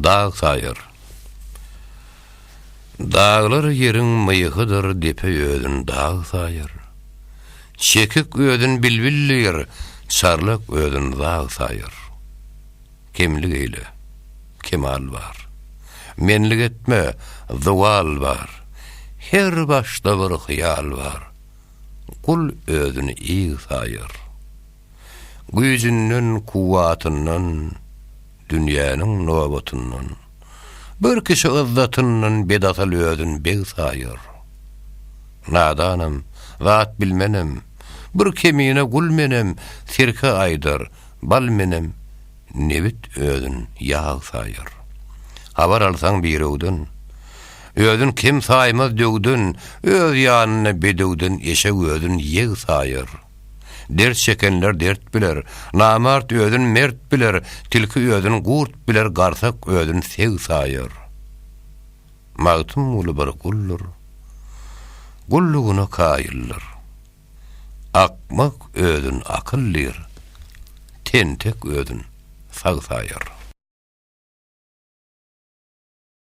Dağ sayır. Dağlar yerin mıyıkıdır depe ödün dağ sayır. Çekik ödün bilbillir, çarlık ödün dağ sayır. Kemlik eyle, kemal var. Menlik etme, zuval var. Her başta bir hıyal var. Kul ödün iyi sayır. Gücünün kuvvatından, dünyanın nobatından, bir kişi ızzatından bedatal ödün beg sayır. Nadanım, zat bilmenim, bir kemine gulmenim, sirke aydır, bal menim, nebit ödün yağ sayır. Habar alsan birewden, ödün kim saymaz dögdün, öz yanına bedögdün, eşe ödün yeg sayır. Dert çekenler dert biler, namart ödün mert biler, tilki ödün gurt biler, garsak ödün sev sayır. Mağtım ulu bir gullur, gulluguna kayılır. Akmak ödün akıllir, tentek ödün sağ sayır.